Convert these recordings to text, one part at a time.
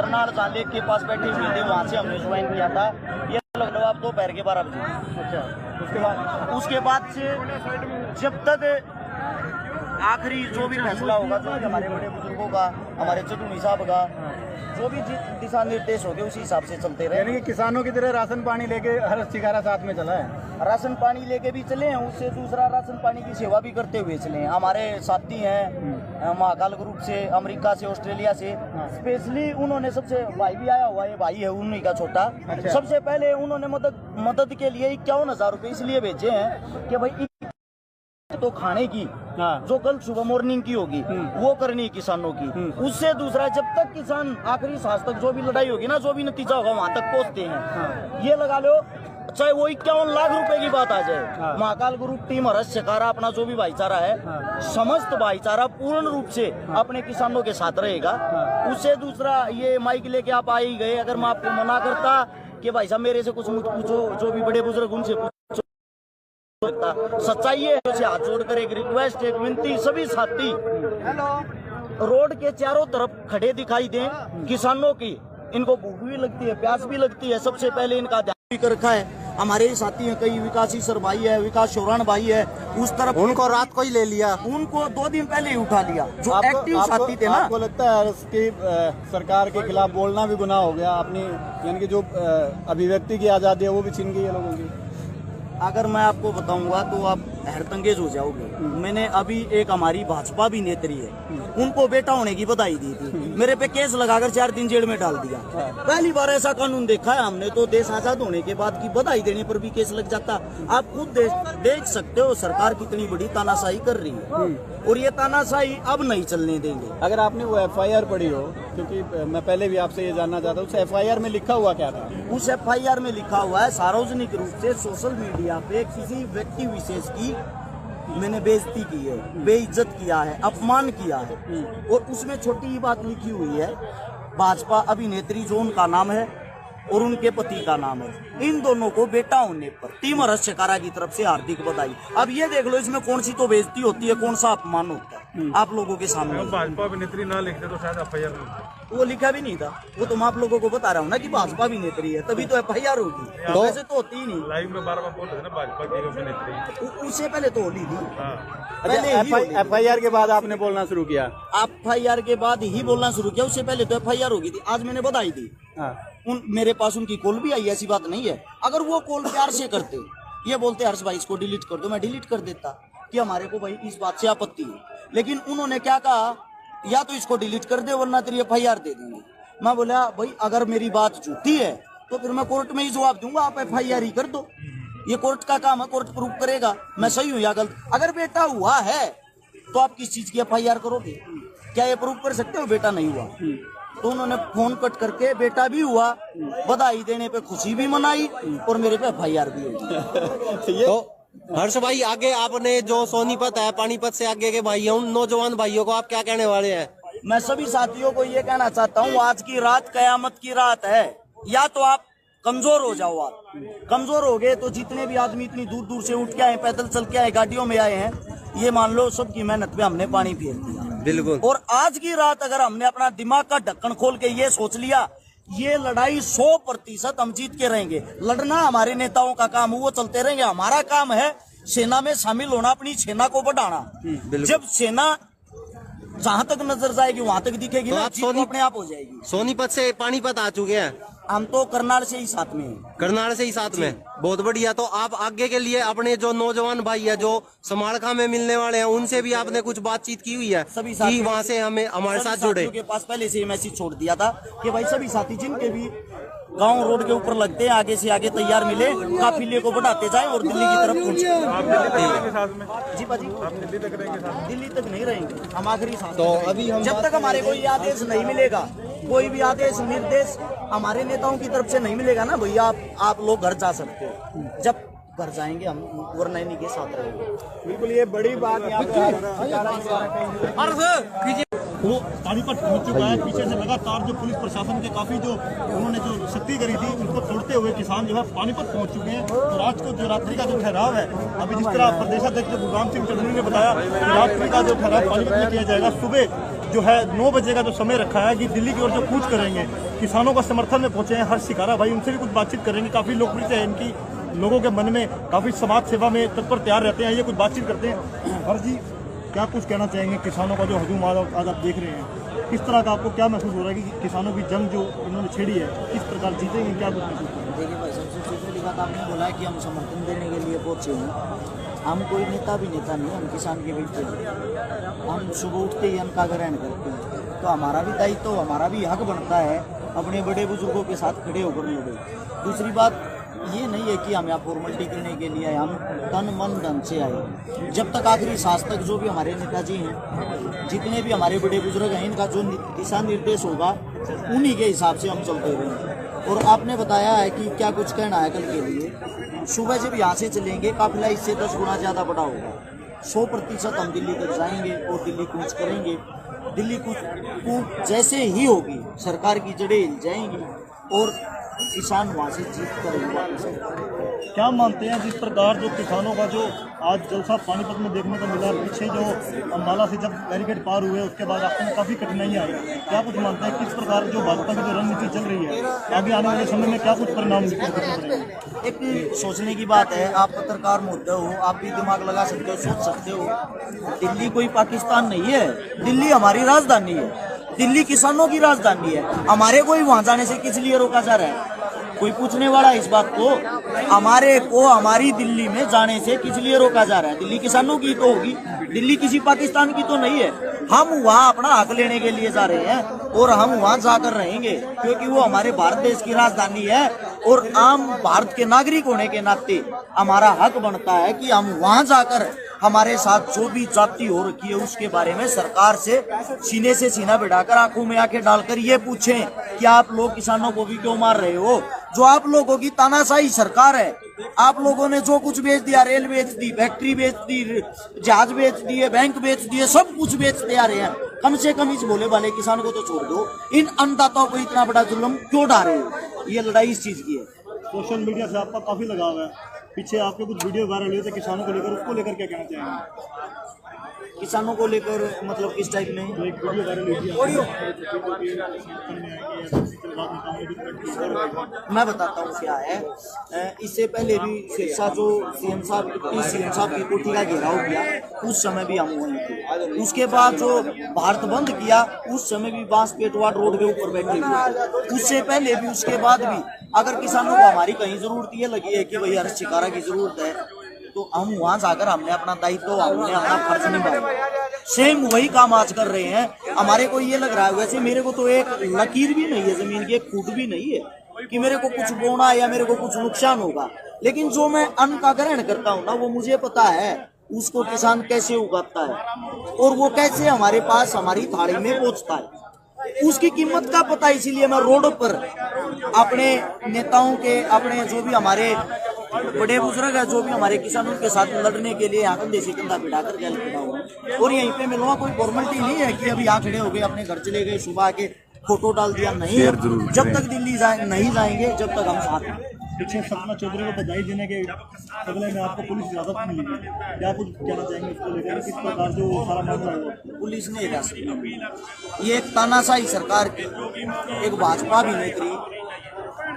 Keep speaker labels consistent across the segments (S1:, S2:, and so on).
S1: करनाल जाले के पास बैठे हुए थे, वहाँ से हमने ज्वाइन किया था। ये लग लो आप दोपहर के 12 बजे। अच्छा, उसके बाद से जब तक आखिरी जो भी फैसला होगा, जो भी हमारे बड़े बुजुर्गों का, हमारे चटूनी साहब का जो भी दिशा निर्देश हो गए उसी हिसाब से चलते रहे।
S2: यानी कि किसानों की तरह राशन पानी लेके हर शिकारा साथ में चला है।
S1: राशन पानी लेके भी चले हैं, उससे दूसरा राशन पानी की सेवा भी करते हुए चले हैं। हमारे साथी हैं महाकाल ग्रुप से, अमेरिका से, ऑस्ट्रेलिया से, स्पेशली उन्होंने सबसे, भाई भी आया हुआ है, भाई है उन्हीं का छोटा।
S2: अच्छा।
S1: सबसे पहले उन्होंने मदद के लिए 51,000 रुपये इसलिए भेजे हैं कि भाई तो खाने की जो कल सुबह मॉर्निंग की होगी वो करनी किसानों की। उससे दूसरा, जब तक किसान आखिरी सांस तक जो भी लड़ाई होगी ना, जो भी नतीजा होगा वहां तक पहुंचते हैं। ये लगा लो चाहे वो 51 लाख रुपए की बात आ जाए, महाकाल ग्रुप टीम हर्ष शिकारा अपना जो भी भाईचारा है, समस्त भाईचारा पूर्ण रूप से अपने किसानों के साथ रहेगा। उससे दूसरा, ये माइक लेके आप आ ही गए, अगर मैं आपको मना करता कि भाई साहब मेरे से कुछ मत पूछो, जो भी बड़े बुजुर्ग उनसे पूछो, सच्चाई है। हाथ जोड़कर एक रिक्वेस्ट, एक विनती, सभी साथी रोड के चारों तरफ खड़े दिखाई दें किसानों की। इनको भूख भी लगती है, प्यास भी लगती है, सबसे पहले इनका ध्यान भी कर रखा है। हमारे साथी हैं कई, विकासी सर भाई है, विकास चौरान भाई है, उस तरफ
S2: उनको रात को ही ले लिया,
S1: उनको 2 दिन पहले ही उठा लिया। जो एक्टिव साथी थे ना।
S2: आपको लगता है कि सरकार के खिलाफ बोलना भी गुनाह हो गया? अपनी यानी कि जो अभिव्यक्ति की आजादी है वो भी छीन गई है लोगों की।
S1: अगर मैं आपको बताऊंगा तो आप हैरतंगेज हो जाओगे। मैंने अभी एक हमारी भाजपा भी नेत्री है, उनको बेटा होने की बधाई दी थी, मेरे पे केस लगाकर 4 दिन जेल में डाल दिया। पहली बार ऐसा कानून देखा है हमने। तो देश आजाद होने के बाद की बधाई देने पर भी केस लग जाता। आप खुद देख सकते हो सरकार कितनी बड़ी तानाशाही कर रही है, और ये तानाशाही अब नहीं चलने देंगे।
S2: अगर आपने वो FIR पढ़ी हो, क्योंकि मैं पहले भी आपसे ये जानना चाहता हूँ, उस FIR में लिखा हुआ क्या था?
S1: उस FIR में लिखा हुआ है, सार्वजनिक रूप से सोशल मीडिया पे किसी व्यक्ति विशेष की मैंने बेइज्जती की है, बेइज्जत किया है, अपमान किया है। और उसमें छोटी ही बात लिखी हुई है, भाजपा अभिनेत्री जो उनका नाम है और उनके पति का नाम है, इन दोनों को बेटा होने पर टीम हर्ष शिकारा की तरफ से हार्दिक बधाई। अब ये देख लो इसमें कौन सी तो बेइज्जती होती है, कौन सा अपमान होता है आप लोगों के सामने।
S3: भाजपा अभिनेत्री ना लिखते तो शायद FIR
S1: वो लिखा भी नहीं था। वो तो मैं आप लोगों को बता रहा हूँ ना कि भाजपा अभिनेत्री है, तभी तो FIR होगी, वैसे तो होती ही नहीं।
S3: लाइव में बार-बार बोल रहे थे ना भाजपा की अभिनेत्री।
S1: उससे पहले तो होली थी।
S2: अच्छा, FIR के बाद आपने बोलना शुरू किया?
S1: FIR के बाद ही बोलना शुरू किया, उससे पहले तो FIR होगी थी। आज मैंने बधाई दी। मेरे पास उनकी कॉल भी आई, ऐसी बात नहीं है। अगर वो कॉल प्यार से करते, ये बोलते हर्ष भाई इसको डिलीट कर दो, मैं डिलीट कर देता कि हमारे को भाई इस बात से आपत्ति है। लेकिन उन्होंने क्या कहा, या तो इसको डिलीट कर दे वरना तेरी FIR दे देंगे। मैं बोला भाई अगर मेरी बात झूठी है तो फिर मैं कोर्ट में ही जवाब दूंगा, आप FIR ही कर दो, ये कोर्ट का काम है, कोर्ट प्रूव करेगा मैं सही हूँ या गलत। अगर बेटा हुआ है तो आप किस चीज की FIR करोगे? क्या ये प्रूव कर सकते हो बेटा नहीं हुआ? तो उन्होंने फोन कट करके बेटा भी हुआ, बधाई देने पे खुशी भी मनाई और मेरे पे FIR भी हुई।
S4: तो हर्ष भाई, आगे आपने जो सोनीपत है, पानीपत से आगे के भाई हैं, उन नौजवान भाइयों को आप क्या कहने वाले हैं?
S1: मैं सभी साथियों को ये कहना चाहता हूँ, आज की रात कयामत की रात है। या तो आप कमजोर हो जाओ, आप कमजोर हो गए तो जितने भी आदमी इतनी दूर दूर से उठ के आए, पैदल चल के आए, गाड़ियों में आए हैं, ये मान लो सबकी मेहनत पे हमने पानी फेर दिया।
S4: बिल्कुल।
S1: और आज की रात अगर हमने अपना दिमाग का ढक्कन खोल के ये सोच लिया, ये लड़ाई 100% हम जीत के रहेंगे। लड़ना हमारे नेताओं का काम, वो चलते रहेंगे। हमारा काम है सेना में शामिल होना, अपनी सेना को बढ़ाना। जब सेना जहां तक नजर जाएगी वहां तक दिखेगी तो ना, जीत अपने आप हो जाएगी।
S4: सोनीपत से पानीपत आ चुके हैं
S1: हम तो करनाल से ही साथ में हैं।
S4: करनाल से ही साथ में, बहुत बढ़िया। तो आप आगे के लिए अपने जो नौजवान भाई है जो समाड़खा में मिलने वाले हैं, उनसे भी आपने कुछ बातचीत की हुई है
S1: सभी
S4: कि वहाँ से हमें हमारे साथ जुड़े?
S1: के पास पहले से मैसेज छोड़ दिया था कि भाई सभी साथी जिनके भी गांव रोड के ऊपर लगते हैं, आगे से आगे तैयार मिले, काफिले को बढ़ाते जाए और दिल्ली की तरफ पहुंचे। जी पाजी, दिल्ली तक नहीं रहेंगे हम, आखिरी सांस।
S4: तो अभी हम
S1: जब तक हमारे को ये आदेश नहीं मिलेगा, कोई भी आदेश निर्देश हमारे नेताओं की तरफ से नहीं मिलेगा ना भैया, आप लोग घर जा सकते हो। जब घर जाएंगे हम, वरना इन्हीं के साथ रहेंगे।
S2: बिल्कुल, ये बड़ी बात यहाँ
S5: वो पानीपत पहुंच चुका है। पीछे से लगातार जो पुलिस प्रशासन के काफी जो उन्होंने जो सख्ती करी थी, उनको छोड़ते हुए किसान जो है पानीपत पहुंच चुके हैं। और आज को जो रात्रि का जो ठहराव है, अभी जिस तरह प्रदेशाध्यक्ष गुरगाम सिंह चन्नी ने बताया, रात्रि का जो ठहराव पानीपत में किया जाएगा, सुबह जो है 9 बजे का जो समय रखा है कि दिल्ली की ओर जो कूच करेंगे, किसानों का समर्थन में पहुंचे हैं हर्ष शिकारा भाई, उनसे भी कुछ बातचीत करेंगे। काफ़ी लोकप्रियता है इनकी, लोगों के मन में काफ़ी समाज सेवा में तत्पर तैयार रहते हैं। ये कुछ बातचीत करते हैं। हर्ष जी, क्या कुछ कहना चाहेंगे किसानों का जो हजूम आज आप देख रहे हैं, किस तरह का आपको क्या महसूस हो रहा है कि किसानों की जंग जो इन्होंने छेड़ी है किस प्रकार जीतेंगे, क्या कुछ महसूस हो रहा है?
S1: देखिए भाई, सबसे पहली बात आपने बोला है कि हम समर्थन देने के लिए पहुंचे हैं। हम कोई नेता नहीं, हम किसान के बेटे हैं। हम सुबह उठते ही अन्न का ग्रहण करते हैं, तो हमारा भी दायित्व तो हमारा भी हक बनता है अपने बड़े बुजुर्गों के साथ खड़े होकर लड़े। दूसरी बात ये नहीं है कि हम यहाँ फॉर्मेलिटी करने के लिए आए, हम तन मन धन से आए। जब तक आखिरी सांस तक जो भी हमारे नेताजी हैं, जितने भी हमारे बड़े बुजुर्ग हैं, इनका जो दिशा निर्देश होगा उन्हीं के हिसाब से हम चलते रहेंगे। और आपने बताया है कि क्या कुछ कहना है कल के लिए। सुबह जब यहाँ से चलेंगे काफिला इससे 10 गुना ज़्यादा बड़ा होगा। 100% हम दिल्ली तक जाएंगे और दिल्ली कूच करेंगे। दिल्ली कूच जैसे ही होगी सरकार की जड़ें हिल जाएंगी और किसान वहाँ से जीत कर वापस आएंगे।
S5: क्या मानते हैं जिस प्रकार जो किसानों का जो आज जलसा पानीपत में देखने को मिला, पीछे जो अम्बाला से जब बैरिकेड पार हुए उसके बाद रास्ते में काफ़ी कठिनाइयाँ आई, क्या कुछ मानते हैं किस प्रकार जो भाजपा की जो रणनीति चल रही है आगे आने वाले समय में क्या कुछ परिणाम निकलेंगे?
S1: एक सोचने की बात है, आप पत्रकार मुद्दा हो, आप भी दिमाग लगा सकते हो, सोच सकते हो। दिल्ली कोई पाकिस्तान नहीं है, दिल्ली हमारी राजधानी है, दिल्ली किसानों की राजधानी है। हमारे कोई वहां जाने से किस लिए रोका जा रहा है? कोई पूछने वाला इस बात को? हमारे को हमारी दिल्ली में जाने से किस लिए रोका जा रहा है? दिल्ली किसानों की तो होगी, दिल्ली किसी पाकिस्तान की तो नहीं है। हम वहाँ अपना हक लेने के लिए जा रहे हैं और हम वहाँ जाकर रहेंगे क्योंकि वो हमारे भारत देश की राजधानी है और आम भारत के नागरिक होने के नाते हमारा हक बनता है कि हम वहाँ जाकर हमारे साथ जो भी जाति हो रखी है उसके बारे में सरकार से सीने से सीना बिठाकर आंखों में आंखें डालकर ये पूछें कि आप लोग किसानों को भी क्यों मार रहे हो? जो आप लोगों की तानाशाही सरकार है, आप लोगों ने जो कुछ बेच दिया, रेल बेच दी, फैक्ट्री बेच दी, जहाज बेच दिए, बैंक बेच दिए, सब कुछ बेचते आ रहे हैं। कम से कम इस भोले वाले किसान को तो छोड़ दो, इन अन्नदाताओं को इतना बड़ा जुल्म क्यों डाल रहे हो? ये लड़ाई इस चीज की है।
S5: सोशल मीडिया से आपका काफ़ी लगाव है, पीछे आपके कुछ वीडियो वायरल हुए थे किसानों को लेकर, उसको लेकर क्या कहना चाहेंगे?
S1: किसानों को लेकर मतलब किस टाइप में?
S5: जो एक वीडियो वायरल हुई थी,
S1: मैं बताता हूँ क्या है। इससे पहले भी सिरसा जो सीएम साहब की कोठी का घेराव किया उस समय भी हम वहीं थे। उसके बाद जो भारत बंद किया उस समय भी बांसपेट वार्ड रोड के ऊपर बैठे हुए। उससे पहले भी उसके बाद भी अगर किसानों को हमारी कहीं जरूरत ये लगी है कि भाई हर्ष शिकारा की जरूरत है तो हम वहां जाकर हमने अपना दायित्व, हमने अपना फर्ज निभाया। सेम वही काम आज कर रहे हैं। हमारे को ये लग रहा है, वैसे मेरे को तो एक लकीर भी नहीं है जमीन की, एक फूट भी नहीं है कि मेरे को कुछ बोना या मेरे को कुछ नुकसान होगा, लेकिन जो मैं अन्न का ग्रहण करता हूँ ना वो मुझे पता है उसको किसान कैसे उगाता है और वो कैसे हमारे पास हमारी थाली में पहुंचता है, उसकी कीमत का पता। इसीलिए मैं रोड पर अपने नेताओं के, अपने जो भी हमारे बड़े बुजुर्ग है, जो भी हमारे किसानों के साथ लड़ने के लिए यहाँ पर देसी कंधा बिठाकर गैल खड़ा हुआ और यहीं पे मिलूंगा। कोई फॉर्मेलिटी नहीं है कि अभी यहाँ खड़े हो गए, अपने घर चले गए, सुबह आके फोटो डाल दिया, नहीं। जब तक दिल्ली नहीं जाएंगे जब तक हम साथ हैं।
S5: पीछे सपना चौधरी को बधाई देने के बदले में आपको पुलिस हिरासत मिली है, क्या कुछ कहना चाहेंगे इसको लेकर? किस प्रकार जो सारा मामला है
S1: पुलिस ने हिरासत में, ये एक तानाशाही सरकार की एक भाजपा अभिनेत्री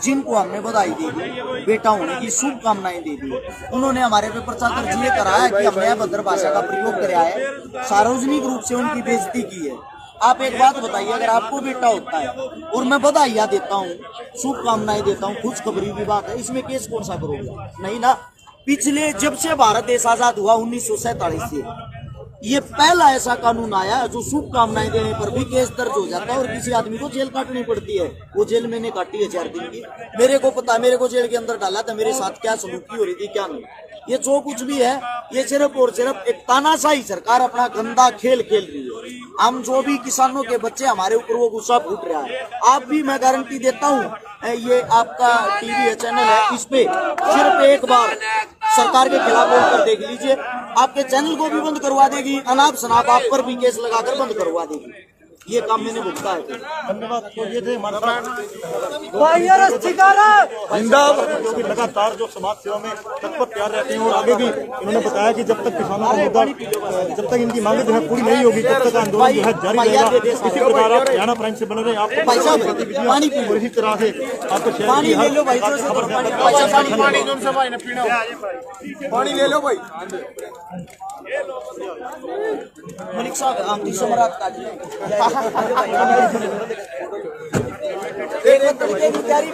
S1: जिनको हमने बधाई दी थी, बेटा होने की शुभकामनाएं दी थी, उन्होंने हमारे पे पर्चा दर्ज ये कराया कि हमने अभद्र भाषा का प्रयोग कराया है, सार्वजनिक रूप से उनकी बेइज्जती की है। आप एक बात बताइए, अगर आपको बेटा होता है और मैं बधाइयाँ देता हूँ, शुभकामनाएं देता हूँ, खुशखबरी की बात है, इसमें केस कौन सा करोगे? नहीं ना। पिछले जब से भारत देश आजाद हुआ 1947 से ये पहला ऐसा कानून आया जो शुभकामनाएं देने पर भी केस दर्ज हो जाता है और किसी आदमी को जेल काटनी पड़ती है। वो जेल मैंने काटी है 4 दिन की, मेरे को पता, मेरे को जेल के अंदर डाला था, मेरे साथ क्या सलूकी हो रही थी क्या नहीं। ये जो कुछ भी है ये सिर्फ और सिर्फ एक तानाशाही सरकार अपना गंदा खेल खेल रही है। हम जो भी किसानों के बच्चे हमारे ऊपर वो गुस्सा फूट रहा है। आप भी, मैं गारंटी देता हूँ, ये आपका टीवी है, चैनल है, इस पे सिर्फ एक बार सरकार के खिलाफ बोलकर देख लीजिए, आपके चैनल को भी बंद करवा देगी, अनाप शनाप आप पर भी केस लगाकर बंद करवा देगी। ये काम मैंने भुगता है।
S5: धन्यवाद। तो ये थे हमारे साथ जो कि लगातार जो समाज सेवा में तत्पर तैयार रहते हैं, और आगे भी इन्होंने बताया कि जब तक किसानों का मुद्दा, जब तक इनकी मांगें जो है पूरी नहीं होगी, तब तक आंदोलन जो है जारी रहेगा। इसी प्रकार आप हरियाणा प्राइम से बने रहे, आपको गतिविधियां और इसी तरह से आपको शहर की हर खबर
S2: पानी ले लो भाई।
S1: मलिक साहब आमदी सम्राट का जी। एक तरीके की तैयारी